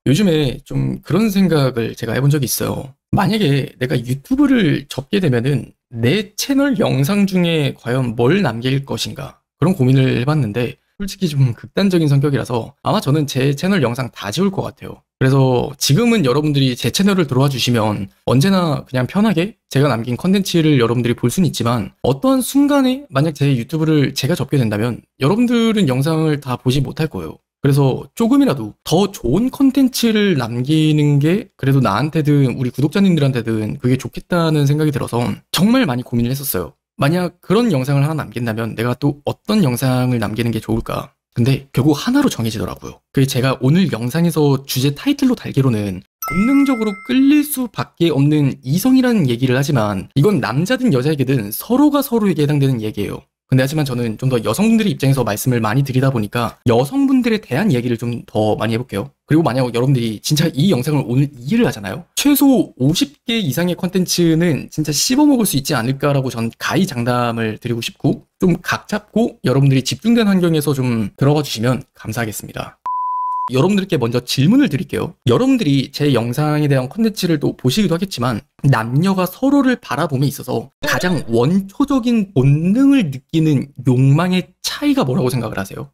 요즘에 좀 그런 생각을 제가 해본 적이 있어요. 만약에 내가 유튜브를 접게 되면은 내 채널 영상 중에 과연 뭘 남길 것인가? 그런 고민을 해봤는데 솔직히 좀 극단적인 성격이라서 아마 저는 제 채널 영상 다 지울 것 같아요. 그래서 지금은 여러분들이 제 채널을 들어와 주시면 언제나 그냥 편하게 제가 남긴 컨텐츠를 여러분들이 볼 수는 있지만 어떠한 순간에 만약 제 유튜브를 제가 접게 된다면 여러분들은 영상을 다 보지 못할 거예요. 그래서 조금이라도 더 좋은 컨텐츠를 남기는 게 그래도 나한테든 우리 구독자님들한테든 그게 좋겠다는 생각이 들어서 정말 많이 고민을 했었어요. 만약 그런 영상을 하나 남긴다면 내가 또 어떤 영상을 남기는 게 좋을까? 근데 결국 하나로 정해지더라고요. 그게 제가 오늘 영상에서 주제 타이틀로 달기로는 본능적으로 끌릴 수밖에 없는 이성이라는 얘기를 하지만 이건 남자든 여자에게든 서로가 서로에게 해당되는 얘기예요. 근데 하지만 저는 좀 더 여성분들의 입장에서 말씀을 많이 드리다 보니까 여성분들에 대한 얘기를 좀 더 많이 해볼게요. 그리고 만약 여러분들이 진짜 이 영상을 오늘 2를 하잖아요. 최소 50개 이상의 컨텐츠는 진짜 씹어먹을 수 있지 않을까라고 전 가히 장담을 드리고 싶고 좀 각 잡고 여러분들이 집중된 환경에서 좀 들어가 주시면 감사하겠습니다. 여러분들께 먼저 질문을 드릴게요. 여러분들이 제 영상에 대한 콘텐츠를 또 보시기도 하겠지만 남녀가 서로를 바라봄에 있어서 가장 원초적인 본능을 느끼는 욕망의 차이가 뭐라고 생각을 하세요?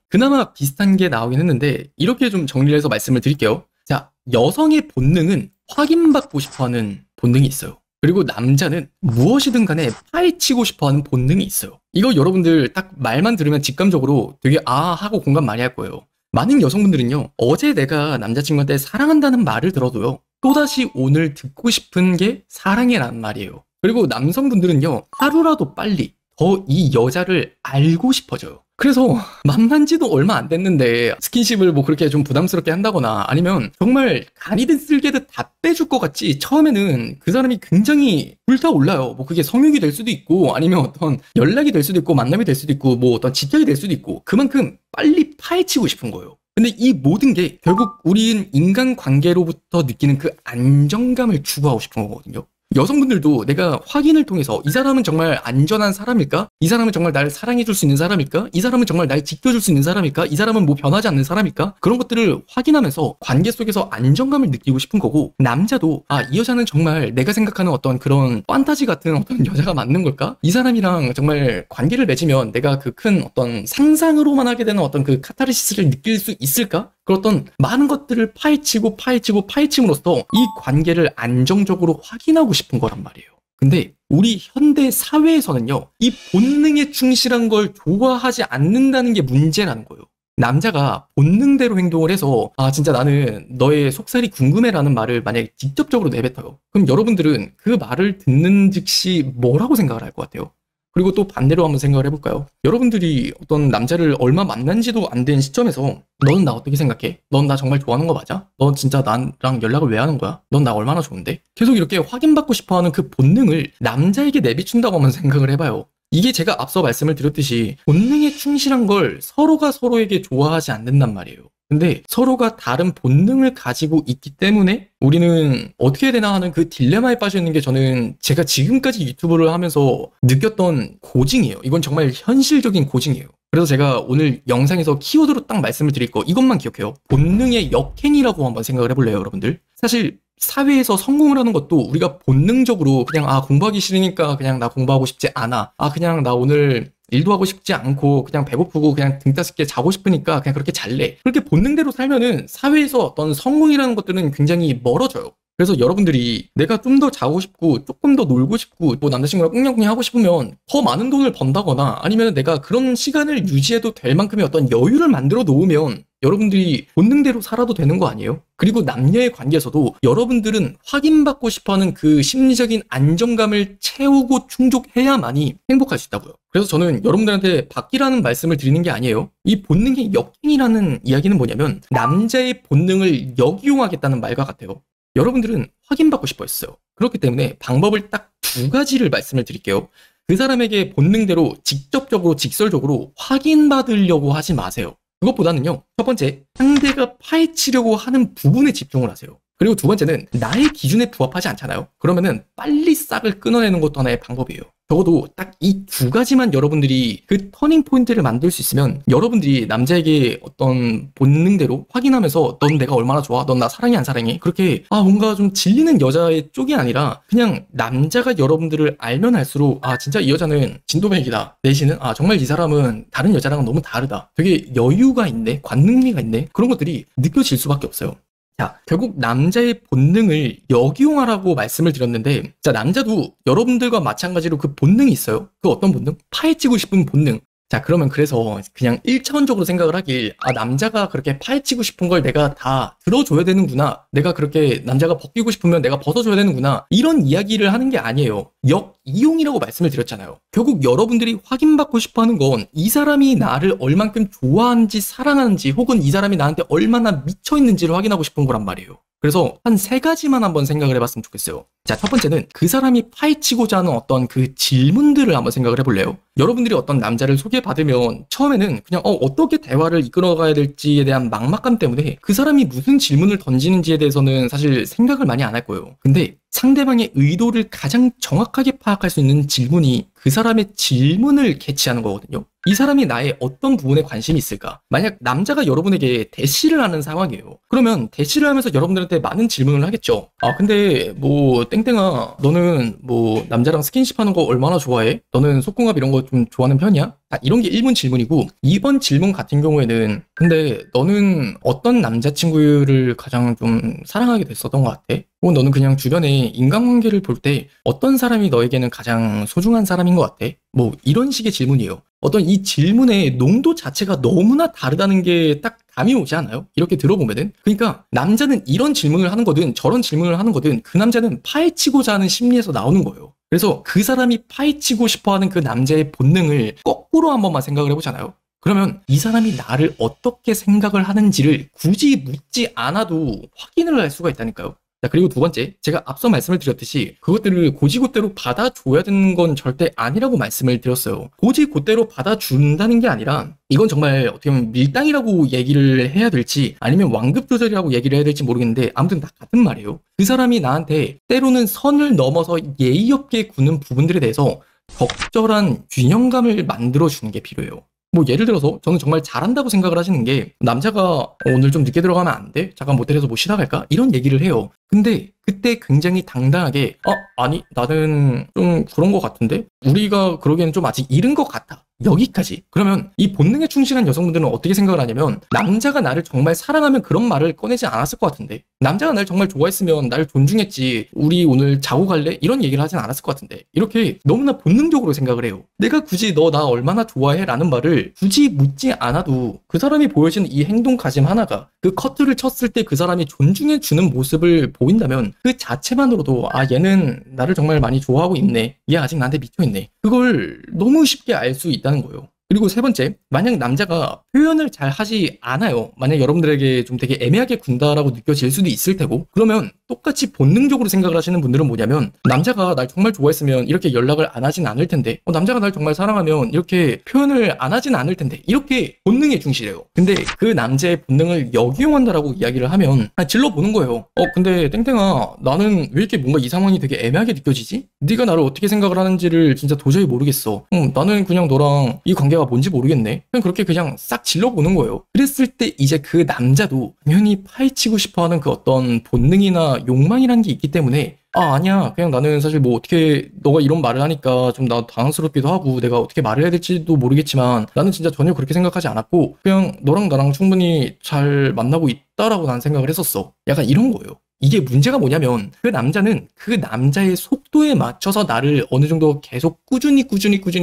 그나마 비슷한 게 나오긴 했는데 이렇게 좀 정리를 해서 말씀을 드릴게요. 자, 여성의 본능은 확인받고 싶어하는 본능이 있어요. 그리고 남자는 무엇이든 간에 파헤치고 싶어하는 본능이 있어요. 이거 여러분들 딱 말만 들으면 직감적으로 되게 아 하고 공감 많이 할 거예요. 많은 여성분들은요, 어제 내가 남자친구한테 사랑한다는 말을 들어도요, 또다시 오늘 듣고 싶은 게 사랑해라는 말이에요. 그리고 남성분들은요, 하루라도 빨리 더 이 여자를 알고 싶어져요. 그래서 만난 지도 얼마 안 됐는데 스킨십을 뭐 그렇게 좀 부담스럽게 한다거나 아니면 정말 간이든 쓸개든 다 빼줄 것 같지 처음에는 그 사람이 굉장히 불타올라요. 뭐 그게 성욕이 될 수도 있고 아니면 어떤 연락이 될 수도 있고 만남이 될 수도 있고 뭐 어떤 직격이 될 수도 있고 그만큼 빨리 파헤치고 싶은 거예요. 근데 이 모든 게 결국 우리는 인간관계로부터 느끼는 그 안정감을 추구하고 싶은 거거든요. 여성분들도 내가 확인을 통해서 이 사람은 정말 안전한 사람일까? 이 사람은 정말 날 사랑해줄 수 있는 사람일까? 이 사람은 정말 날 지켜줄 수 있는 사람일까? 이 사람은 뭐 변하지 않는 사람일까? 그런 것들을 확인하면서 관계 속에서 안정감을 느끼고 싶은 거고 남자도 아, 이 여자는 정말 내가 생각하는 어떤 그런 판타지 같은 어떤 여자가 맞는 걸까? 이 사람이랑 정말 관계를 맺으면 내가 그 큰 어떤 상상으로만 하게 되는 어떤 그 카타르시스를 느낄 수 있을까? 그런 어떤 많은 것들을 파헤침으로써 이 관계를 안정적으로 확인하고 싶은 거란 말이에요. 근데 우리 현대 사회에서는요, 이 본능에 충실한 걸 좋아하지 않는다는 게 문제라는 거예요. 남자가 본능대로 행동을 해서 아 진짜 나는 너의 속살이 궁금해라는 말을 만약에 직접적으로 내뱉어요. 그럼 여러분들은 그 말을 듣는 즉시 뭐라고 생각을 할 것 같아요? 그리고 또 반대로 한번 생각을 해볼까요? 여러분들이 어떤 남자를 얼마 만난지도 안 된 시점에서 너는 나 어떻게 생각해? 넌 나 정말 좋아하는 거 맞아? 넌 진짜 나랑 연락을 왜 하는 거야? 넌 나 얼마나 좋은데? 계속 이렇게 확인받고 싶어하는 그 본능을 남자에게 내비춘다고 한번 생각을 해봐요. 이게 제가 앞서 말씀을 드렸듯이 본능에 충실한 걸 서로가 서로에게 좋아하지 않는단 말이에요. 근데 서로가 다른 본능을 가지고 있기 때문에 우리는 어떻게 해야 되나 하는 그 딜레마에 빠져 있는 게 저는 제가 지금까지 유튜브를 하면서 느꼈던 고증이에요. 이건 정말 현실적인 고증이에요. 그래서 제가 오늘 영상에서 키워드로 딱 말씀을 드릴 거 이것만 기억해요. 본능의 역행이라고 한번 생각을 해볼래요, 여러분들? 사실 사회에서 성공을 하는 것도 우리가 본능적으로 그냥 아 공부하기 싫으니까 그냥 나 공부하고 싶지 않아. 아 그냥 나 오늘 일도 하고 싶지 않고 그냥 배고프고 그냥 등 따숩게 자고 싶으니까 그냥 그렇게 잘래. 그렇게 본능대로 살면은 사회에서 어떤 성공이라는 것들은 굉장히 멀어져요. 그래서 여러분들이 내가 좀 더 자고 싶고 조금 더 놀고 싶고 뭐 남자친구랑 꿍냥꿍냥 하고 싶으면 더 많은 돈을 번다거나 아니면 내가 그런 시간을 유지해도 될 만큼의 어떤 여유를 만들어 놓으면 여러분들이 본능대로 살아도 되는 거 아니에요? 그리고 남녀의 관계에서도 여러분들은 확인받고 싶어하는 그 심리적인 안정감을 채우고 충족해야만이 행복할 수 있다고요. 그래서 저는 여러분들한테 바뀌라는 말씀을 드리는 게 아니에요. 이 본능의 역행이라는 이야기는 뭐냐면 남자의 본능을 역이용하겠다는 말과 같아요. 여러분들은 확인받고 싶어 했어요. 그렇기 때문에 방법을 딱 두 가지를 말씀을 드릴게요. 그 사람에게 본능대로 직접적으로 직설적으로 확인받으려고 하지 마세요. 그것보다는요, 첫 번째, 상대가 파헤치려고 하는 부분에 집중을 하세요. 그리고 두 번째는 나의 기준에 부합하지 않잖아요. 그러면은 빨리 싹을 끊어내는 것도 하나의 방법이에요. 적어도 딱 이 두 가지만 여러분들이 그 터닝 포인트를 만들 수 있으면 여러분들이 남자에게 어떤 본능대로 확인하면서 넌 내가 얼마나 좋아? 넌 나 사랑해 안 사랑해? 그렇게 뭔가 좀 질리는 여자의 쪽이 아니라 그냥 남자가 여러분들을 알면 알수록 진짜 이 여자는 진도백이다. 내지는 정말 이 사람은 다른 여자랑은 너무 다르다. 되게 여유가 있네. 관능미가 있네. 그런 것들이 느껴질 수밖에 없어요. 자, 결국 남자의 본능을 역이용하라고 말씀을 드렸는데, 자, 남자도 여러분들과 마찬가지로 그 본능이 있어요. 그 어떤 본능? 파헤치고 싶은 본능. 자, 그러면 그래서 그냥 1차원적으로 생각을 하길, 남자가 그렇게 파헤치고 싶은 걸 내가 다 들어줘야 되는구나. 내가 그렇게 남자가 벗기고 싶으면 내가 벗어줘야 되는구나. 이런 이야기를 하는 게 아니에요. 역이용이라고 말씀을 드렸잖아요. 결국 여러분들이 확인받고 싶어 하는 건 이 사람이 나를 얼만큼 좋아하는지 사랑하는지 혹은 이 사람이 나한테 얼마나 미쳐있는지를 확인하고 싶은 거란 말이에요. 그래서 한 세 가지만 한번 생각을 해봤으면 좋겠어요. 자, 첫 번째는 그 사람이 파헤치고자 하는 어떤 그 질문들을 한번 생각을 해볼래요? 여러분들이 어떤 남자를 소개받으면 처음에는 그냥 어떻게 대화를 이끌어가야 될지에 대한 막막감 때문에 그 사람이 무슨 질문을 던지는지에 대해서는 사실 생각을 많이 안 할 거예요. 근데 상대방의 의도를 가장 정확하게 파악할 수 있는 질문이 그 사람의 질문을 캐치하는 거거든요. 이 사람이 나의 어떤 부분에 관심이 있을까? 만약 남자가 여러분에게 대시를 하는 상황이에요. 그러면 대시를 하면서 여러분들한테 많은 질문을 하겠죠. 근데 뭐 땡땡아, 너는 뭐 남자랑 스킨십 하는 거 얼마나 좋아해? 너는 속궁합 이런 거 좀 좋아하는 편이야? 이런 게 1번 질문이고 2번 질문 같은 경우에는 근데 너는 어떤 남자친구를 가장 좀 사랑하게 됐었던 것 같아? 혹은 너는 그냥 주변에 인간관계를 볼 때 어떤 사람이 너에게는 가장 소중한 사람인 것 같아? 뭐 이런 식의 질문이에요. 어떤 이 질문의 농도 자체가 너무나 다르다는 게 딱 감이 오지 않아요? 이렇게 들어보면은. 그러니까 남자는 이런 질문을 하는 거든 저런 질문을 하는 거든 그 남자는 파헤치고자 하는 심리에서 나오는 거예요. 그래서 그 사람이 파헤치고 싶어하는 그 남자의 본능을 거꾸로 한 번만 생각을 해보잖아요. 그러면 이 사람이 나를 어떻게 생각을 하는지를 굳이 묻지 않아도 확인을 할 수가 있다니까요. 자, 그리고 두 번째, 제가 앞서 말씀을 드렸듯이 그것들을 고지고대로 받아줘야 되는 건 절대 아니라고 말씀을 드렸어요. 고지고대로 받아준다는 게 아니라 이건 정말 어떻게 보면 밀당이라고 얘기를 해야 될지 아니면 완급조절이라고 얘기를 해야 될지 모르겠는데 아무튼 다 같은 말이에요. 그 사람이 나한테 때로는 선을 넘어서 예의 없게 구는 부분들에 대해서 적절한 균형감을 만들어주는 게 필요해요. 뭐 예를 들어서 저는 정말 잘한다고 생각을 하시는 게 남자가 오늘 좀 늦게 들어가면 안 돼? 잠깐 모텔에서 뭐 쉬다 갈까? 이런 얘기를 해요. 근데 그때 굉장히 당당하게 아니 나는 좀 그런 것 같은데? 우리가 그러기에는 좀 아직 이른 것 같아. 여기까지. 그러면 이 본능에 충실한 여성분들은 어떻게 생각을 하냐면 남자가 나를 정말 사랑하면 그런 말을 꺼내지 않았을 것 같은데 남자가 날 정말 좋아했으면 나를 존중했지 우리 오늘 자고 갈래? 이런 얘기를 하진 않았을 것 같은데 이렇게 너무나 본능적으로 생각을 해요. 내가 굳이 너 나 얼마나 좋아해? 라는 말을 굳이 묻지 않아도 그 사람이 보여주는 이 행동가짐 하나가 그 커트를 쳤을 때 그 사람이 존중해주는 모습을 보인다면 그 자체만으로도 얘는 나를 정말 많이 좋아하고 있네. 얘 아직 나한테 미쳐있네. 그걸 너무 쉽게 알 수 있다는 거예요. 그리고 세 번째, 만약 남자가 표현을 잘 하지 않아요. 만약 여러분들에게 좀 되게 애매하게 군다라고 느껴질 수도 있을 테고 그러면 똑같이 본능적으로 생각을 하시는 분들은 뭐냐면 남자가 날 정말 좋아했으면 이렇게 연락을 안 하진 않을 텐데 남자가 날 정말 사랑하면 이렇게 표현을 안 하진 않을 텐데 이렇게 본능에 충실해요. 근데 그 남자의 본능을 역이용한다라고 이야기를 하면 질러보는 거예요. 근데 땡땡아 나는 왜 이렇게 뭔가 이 상황이 되게 애매하게 느껴지지? 네가 나를 어떻게 생각을 하는지를 진짜 도저히 모르겠어. 나는 그냥 너랑 이 관계가 뭔지 모르겠네. 그냥 그렇게 그냥 싹 질러보는 거예요. 그랬을 때 이제 그 남자도 당연히 파헤치고 싶어하는 그 어떤 본능이나 욕망이라는 게 있기 때문에 아니야 그냥 나는 사실 뭐 어떻게 너가 이런 말을 하니까 좀 나 당황스럽기도 하고 내가 어떻게 말을 해야 될지도 모르겠지만 나는 진짜 전혀 그렇게 생각하지 않았고 그냥 너랑 나랑 충분히 잘 만나고 있다라고 난 생각을 했었어. 약간 이런 거예요. 이게 문제가 뭐냐면 그 남자는 그 남자의 속도에 맞춰서 나를 어느 정도 계속 꾸준히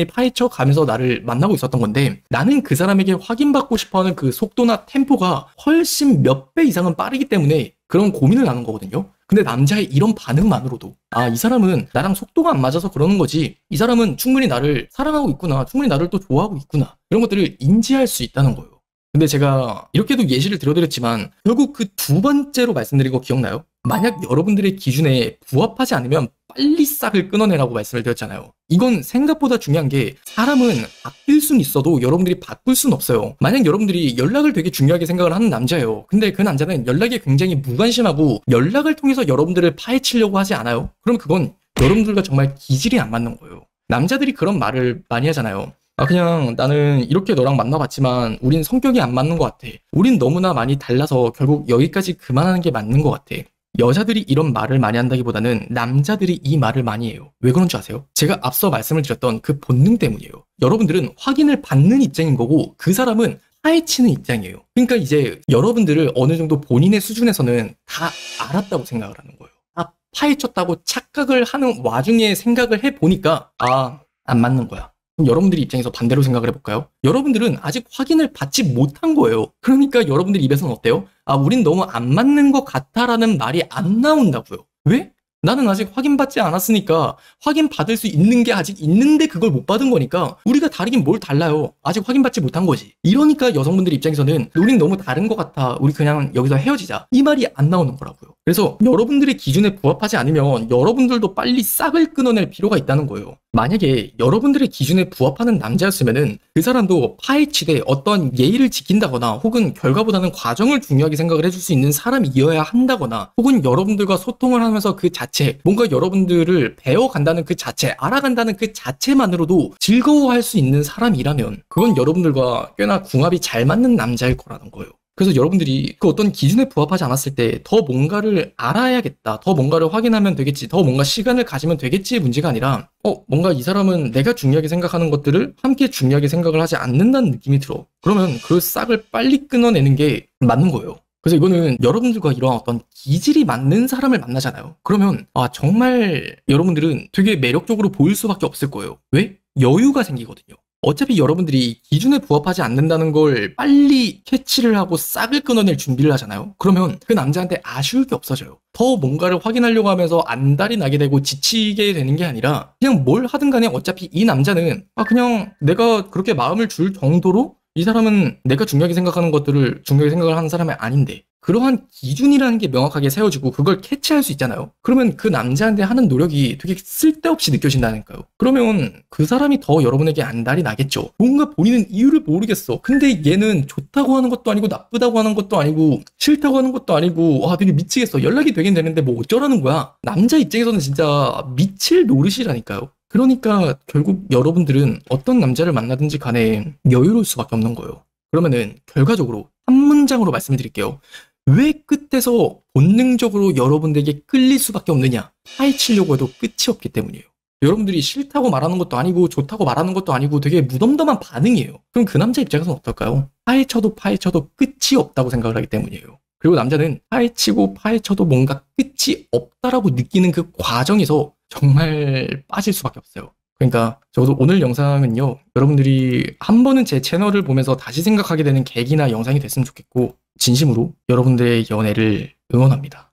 파헤쳐 가면서 나를 만나고 있었던 건데 나는 그 사람에게 확인받고 싶어하는 그 속도나 템포가 훨씬 몇 배 이상은 빠르기 때문에 그런 고민을 하는 거거든요. 근데 남자의 이런 반응만으로도 이 사람은 나랑 속도가 안 맞아서 그러는 거지 이 사람은 충분히 나를 사랑하고 있구나 충분히 나를 또 좋아하고 있구나 이런 것들을 인지할 수 있다는 거예요. 근데 제가 이렇게도 예시를 들어드렸지만 결국 그 두 번째로 말씀드린 거 기억나요? 만약 여러분들의 기준에 부합하지 않으면 빨리 싹을 끊어내라고 말씀을 드렸잖아요. 이건 생각보다 중요한 게 사람은 바뀔 순 있어도 여러분들이 바꿀 순 없어요. 만약 여러분들이 연락을 되게 중요하게 생각을 하는 남자예요. 근데 그 남자는 연락에 굉장히 무관심하고 연락을 통해서 여러분들을 파헤치려고 하지 않아요. 그럼 그건 여러분들과 정말 기질이 안 맞는 거예요. 남자들이 그런 말을 많이 하잖아요. 그냥 나는 이렇게 너랑 만나봤지만 우린 성격이 안 맞는 것 같아. 우린 너무나 많이 달라서 결국 여기까지 그만하는 게 맞는 것 같아. 여자들이 이런 말을 많이 한다기보다는 남자들이 이 말을 많이 해요. 왜 그런 줄 아세요? 제가 앞서 말씀을 드렸던 그 본능 때문이에요. 여러분들은 확인을 받는 입장인 거고 그 사람은 파헤치는 입장이에요. 그러니까 이제 여러분들을 어느 정도 본인의 수준에서는 다 알았다고 생각을 하는 거예요. 다 파헤쳤다고 착각을 하는 와중에 생각을 해보니까 안 맞는 거야. 그럼 여러분들의 입장에서 반대로 생각을 해볼까요? 여러분들은 아직 확인을 받지 못한 거예요. 그러니까 여러분들 입에서는 어때요? 우린 너무 안 맞는 것 같아라는 말이 안 나온다고요. 왜? 나는 아직 확인받지 않았으니까 확인받을 수 있는 게 아직 있는데 그걸 못 받은 거니까 우리가 다르긴 뭘 달라요. 아직 확인받지 못한 거지. 이러니까 여성분들 입장에서는 우린 너무 다른 것 같아. 우리 그냥 여기서 헤어지자. 이 말이 안 나오는 거라고요. 그래서 여러분들의 기준에 부합하지 않으면 여러분들도 빨리 싹을 끊어낼 필요가 있다는 거예요. 만약에 여러분들의 기준에 부합하는 남자였으면은 그 사람도 파헤치되 어떤 예의를 지킨다거나 혹은 결과보다는 과정을 중요하게 생각을 해줄 수 있는 사람이어야 한다거나 혹은 여러분들과 소통을 하면서 그 자체, 뭔가 여러분들을 배워간다는 그 자체, 알아간다는 그 자체만으로도 즐거워할 수 있는 사람이라면 그건 여러분들과 꽤나 궁합이 잘 맞는 남자일 거라는 거예요. 그래서 여러분들이 그 어떤 기준에 부합하지 않았을 때 더 뭔가를 알아야겠다, 더 뭔가를 확인하면 되겠지, 더 뭔가 시간을 가지면 되겠지의 문제가 아니라 뭔가 이 사람은 내가 중요하게 생각하는 것들을 함께 중요하게 생각을 하지 않는다는 느낌이 들어. 그러면 그 싹을 빨리 끊어내는 게 맞는 거예요. 그래서 이거는 여러분들과 이런 어떤 기질이 맞는 사람을 만나잖아요. 그러면 정말 여러분들은 되게 매력적으로 보일 수밖에 없을 거예요. 왜? 여유가 생기거든요. 어차피 여러분들이 기준에 부합하지 않는다는 걸 빨리 캐치를 하고 싹을 끊어낼 준비를 하잖아요. 그러면 그 남자한테 아쉬울 게 없어져요. 더 뭔가를 확인하려고 하면서 안달이 나게 되고 지치게 되는 게 아니라 그냥 뭘 하든 간에 어차피 이 남자는 그냥 내가 그렇게 마음을 줄 정도로 이 사람은 내가 중요하게 생각하는 것들을 중요하게 생각을 하는 사람이 아닌데 그러한 기준이라는 게 명확하게 세워지고 그걸 캐치할 수 있잖아요. 그러면 그 남자한테 하는 노력이 되게 쓸데없이 느껴진다니까요. 그러면 그 사람이 더 여러분에게 안달이 나겠죠. 뭔가 본인은 이유를 모르겠어. 근데 얘는 좋다고 하는 것도 아니고 나쁘다고 하는 것도 아니고 싫다고 하는 것도 아니고 되게 미치겠어. 연락이 되긴 되는데 뭐 어쩌라는 거야. 남자 입장에서는 진짜 미칠 노릇이라니까요. 그러니까 결국 여러분들은 어떤 남자를 만나든지 간에 여유로울 수밖에 없는 거예요. 그러면은 결과적으로 한 문장으로 말씀을 드릴게요. 왜 끝에서 본능적으로 여러분들에게 끌릴 수밖에 없느냐? 파헤치려고 해도 끝이 없기 때문이에요. 여러분들이 싫다고 말하는 것도 아니고 좋다고 말하는 것도 아니고 되게 무덤덤한 반응이에요. 그럼 그 남자 입장에서는 어떨까요? 파헤쳐도 끝이 없다고 생각을 하기 때문이에요. 그리고 남자는 파헤치고 파헤쳐도 뭔가 끝이 없다라고 느끼는 그 과정에서 정말 빠질 수밖에 없어요. 그러니까 저도 오늘 영상은요, 여러분들이 한 번은 제 채널을 보면서 다시 생각하게 되는 계기나 영상이 됐으면 좋겠고 진심으로 여러분들의 연애를 응원합니다.